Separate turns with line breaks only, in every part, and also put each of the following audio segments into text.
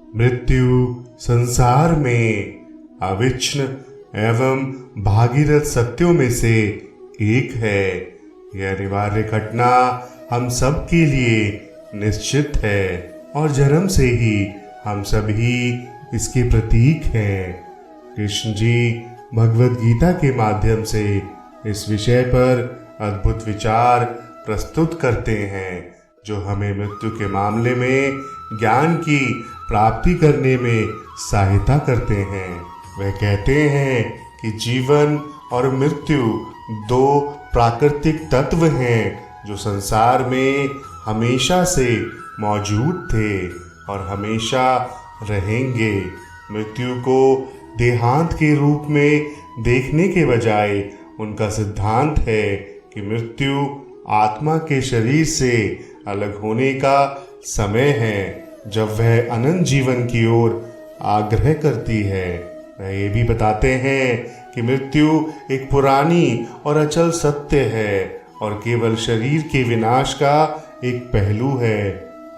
मृत्यु संसार में अविच्छिन्न एवं भागीरथ सत्यों में से एक है। यह अनिवार्य घटना हम सब के लिए निश्चित है और जन्म से ही हम सभी इसके प्रतीक हैं। कृष्ण जी भगवद गीता के माध्यम से इस विषय पर अद्भुत विचार प्रस्तुत करते हैं, जो हमें मृत्यु के मामले में ज्ञान की प्राप्ति करने में सहायता करते हैं। वह कहते हैं कि जीवन और मृत्यु दो प्राकृतिक तत्व हैं जो संसार में हमेशा से मौजूद थे और हमेशा रहेंगे। मृत्यु को देहांत के रूप में देखने के बजाय उनका सिद्धांत है कि मृत्यु आत्मा के शरीर से अलग होने का समय है, जब वह अनंत जीवन की ओर आग्रह करती है। वह ये भी बताते हैं कि मृत्यु एक पुरानी और अचल सत्य है और केवल शरीर के विनाश का एक पहलू है।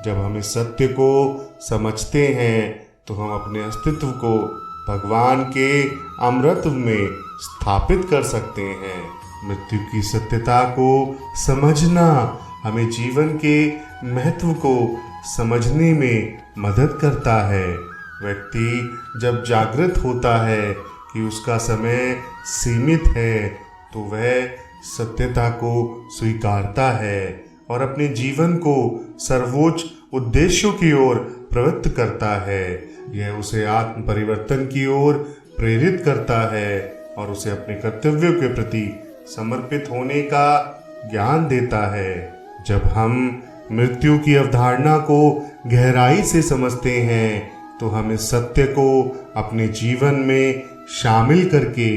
जब हम इस सत्य को समझते हैं तो हम अपने अस्तित्व को भगवान के अमृत में स्थापित कर सकते हैं। मृत्यु की सत्यता को समझना हमें जीवन के महत्व को समझने में मदद करता है। व्यक्ति जब जागृत होता है कि उसका समय सीमित है तो वह सत्यता को स्वीकारता है और अपने जीवन को सर्वोच्च उद्देश्यों की ओर प्रवृत्त करता है। यह उसे आत्म परिवर्तन की ओर प्रेरित करता है और उसे अपने कर्तव्यों के प्रति समर्पित होने का ज्ञान देता है। जब हम मृत्यु की अवधारणा को गहराई से समझते हैं तो हम इस सत्य को अपने जीवन में शामिल करके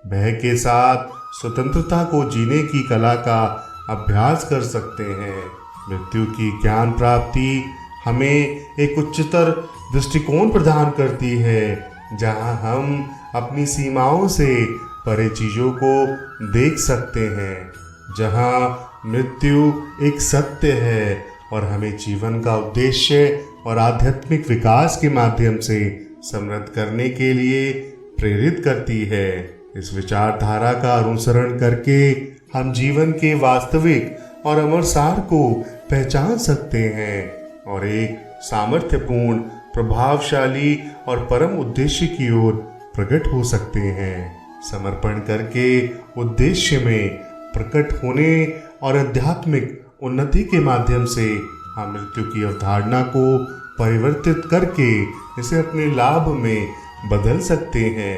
भय के साथ स्वतंत्रता को जीने की कला का अभ्यास कर सकते हैं। मृत्यु की ज्ञान प्राप्ति हमें एक उच्चतर दृष्टिकोण प्रदान करती है, जहां हम अपनी सीमाओं से परे चीजों को देख सकते हैं, जहां मृत्यु एक सत्य है और हमें जीवन का उद्देश्य और आध्यात्मिक विकास के माध्यम से समृद्ध करने के लिए प्रेरित करती है। इस विचारधारा का अनुसरण करके हम जीवन के वास्तविक और अमर सार को पहचान सकते हैं और एक सामर्थ्यपूर्ण, प्रभावशाली और परम उद्देश्य की ओर प्रकट हो सकते हैं। समर्पण करके उद्देश्य में प्रकट होने और आध्यात्मिक उन्नति के माध्यम से हम मृत्यु की अवधारणा को परिवर्तित करके इसे अपने लाभ में बदल सकते हैं।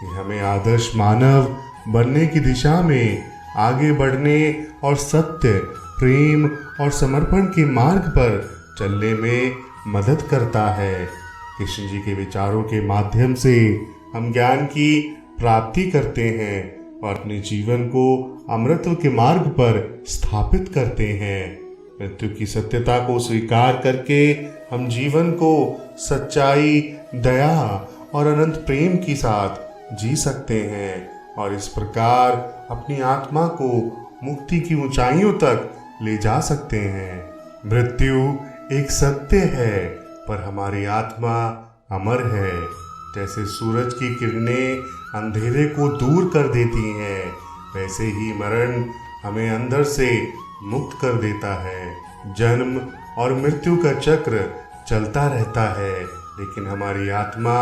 ये हमें आदर्श मानव बनने की दिशा में आगे बढ़ने और सत्य, प्रेम और समर्पण के मार्ग पर चलने में मदद करता है। कृष्ण जी के विचारों के माध्यम से हम ज्ञान की प्राप्ति करते हैं और अपने जीवन को अमृतत्व के मार्ग पर स्थापित करते हैं। मृत्यु की सत्यता को स्वीकार करके हम जीवन को सच्चाई, दया और अनंत प्रेम के साथ जी सकते हैं और इस प्रकार अपनी आत्मा को मुक्ति की ऊंचाइयों तक ले जा सकते हैं। मृत्यु एक सत्य है, पर हमारी आत्मा अमर है। जैसे सूरज की किरणें अंधेरे को दूर कर देती हैं, वैसे ही मरण हमें अंदर से मुक्त कर देता है। जन्म और मृत्यु का चक्र चलता रहता है, लेकिन हमारी आत्मा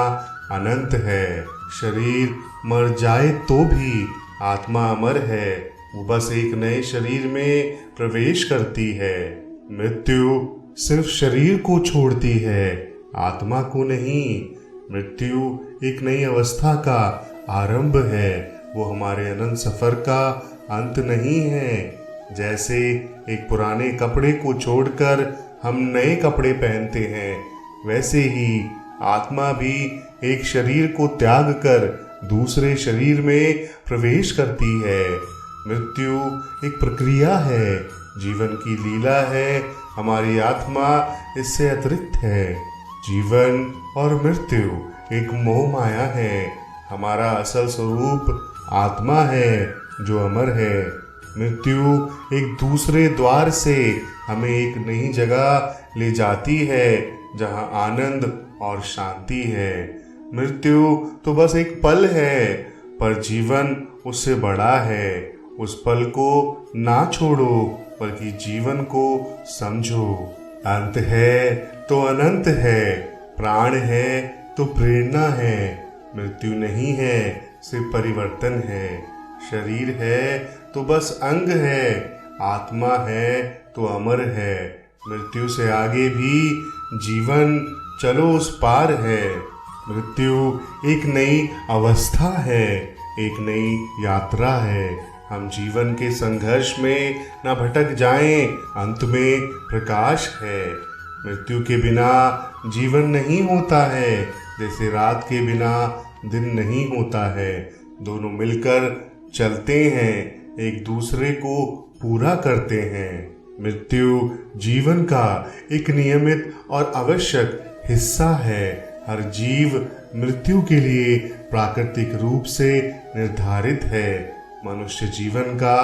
अनंत है। शरीर मर जाए तो भी आत्मा अमर है, वो बस एक नए शरीर में प्रवेश करती है। मृत्यु सिर्फ शरीर को छोड़ती है, आत्मा को नहीं। मृत्यु एक नई अवस्था का आरंभ है, वो हमारे अनंत सफर का अंत नहीं है। जैसे एक पुराने कपड़े को छोड़कर हम नए कपड़े पहनते हैं, वैसे ही आत्मा भी एक शरीर को त्याग कर दूसरे शरीर में प्रवेश करती है। मृत्यु एक प्रक्रिया है, जीवन की लीला है, हमारी आत्मा इससे अतिरिक्त है। जीवन और मृत्यु एक मोह माया है, हमारा असल स्वरूप आत्मा है जो अमर है। मृत्यु एक दूसरे द्वार से हमें एक नई जगह ले जाती है जहां आनंद और शांति है। मृत्यु तो बस एक पल है, पर जीवन उससे बड़ा है। उस पल को ना छोड़ो, बल्कि जीवन को समझो। अंत है तो अनंत है, प्राण है तो प्रेरणा है। मृत्यु नहीं है, सिर्फ परिवर्तन है। शरीर है तो बस अंग है, आत्मा है तो अमर है। मृत्यु से आगे भी जीवन, चलो उस पार है। मृत्यु एक नई अवस्था है, एक नई यात्रा है। हम जीवन के संघर्ष में न भटक जाएं, अंत में प्रकाश है। मृत्यु के बिना जीवन नहीं होता है, जैसे रात के बिना दिन नहीं होता है। दोनों मिलकर चलते हैं, एक दूसरे को पूरा करते हैं। मृत्यु जीवन का एक नियमित और आवश्यक हिस्सा है। हर जीव मृत्यु के लिए प्राकृतिक रूप से निर्धारित है। मनुष्य जीवन का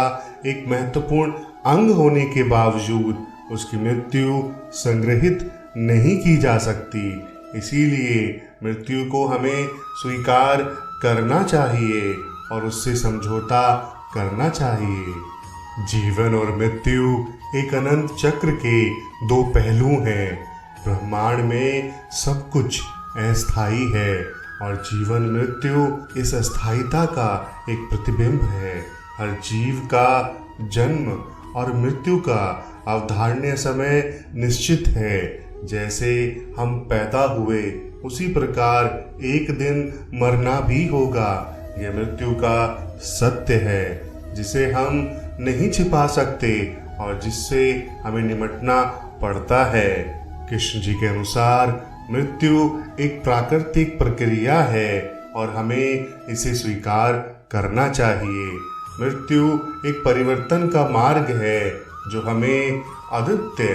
एक महत्वपूर्ण अंग होने के बावजूद उसकी मृत्यु संग्रहित नहीं की जा सकती। इसीलिए मृत्यु को हमें स्वीकार करना चाहिए और उससे समझौता करना चाहिए। जीवन और मृत्यु एक अनंत चक्र के दो पहलू हैं। ब्रह्मांड में सब कुछ अस्थायी है और जीवन मृत्यु इस अस्थायीता का एक प्रतिबिंब है। हर जीव का जन्म और मृत्यु का अवधारणीय समय निश्चित है। जैसे हम पैदा हुए, उसी प्रकार एक दिन मरना भी होगा। यह मृत्यु का सत्य है, जिसे हम नहीं छिपा सकते और जिससे हमें निपटना पड़ता है। कृष्ण जी के अनुसार मृत्यु एक प्राकृतिक प्रक्रिया है और हमें इसे स्वीकार करना चाहिए। मृत्यु एक परिवर्तन का मार्ग है जो हमें अद्वितीय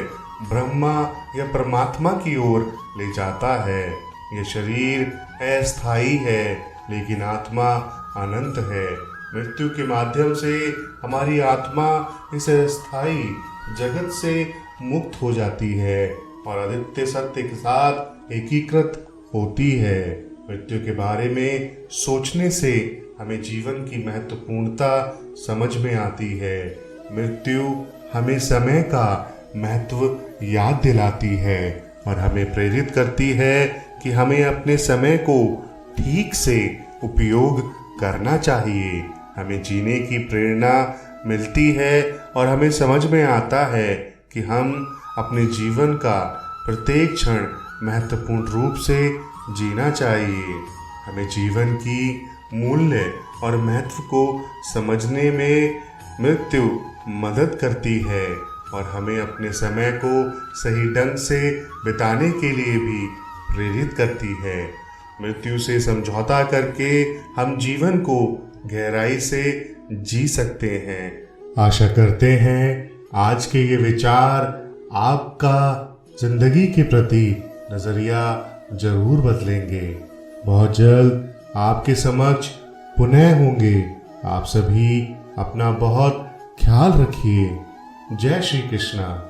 ब्रह्मा या परमात्मा की ओर ले जाता है। यह शरीर अस्थायी है, लेकिन आत्मा अनंत है। मृत्यु के माध्यम से हमारी आत्मा इस अस्थायी जगत से मुक्त हो जाती है और अद्वितीय सत्य के साथ एकीकृत होती है। मृत्यु के बारे में सोचने से हमें जीवन की महत्वपूर्णता समझ में आती है। मृत्यु हमें समय का महत्व याद दिलाती है और हमें प्रेरित करती है कि हमें अपने समय को ठीक से उपयोग करना चाहिए। हमें जीने की प्रेरणा मिलती है और हमें समझ में आता है कि हम अपने जीवन का प्रत्येक क्षण महत्वपूर्ण रूप से जीना चाहिए। हमें जीवन की मूल्य और महत्व को समझने में मृत्यु मदद करती है और हमें अपने समय को सही ढंग से बिताने के लिए भी प्रेरित करती है। मृत्यु से समझौता करके हम जीवन को गहराई से जी सकते हैं। आशा करते हैं आज के ये विचार आपका जिंदगी के प्रति नजरिया जरूर बदलेंगे। बहुत जल्द आपके समक्ष पुनः होंगे। आप सभी अपना बहुत ख्याल रखिए। जय श्री कृष्णा।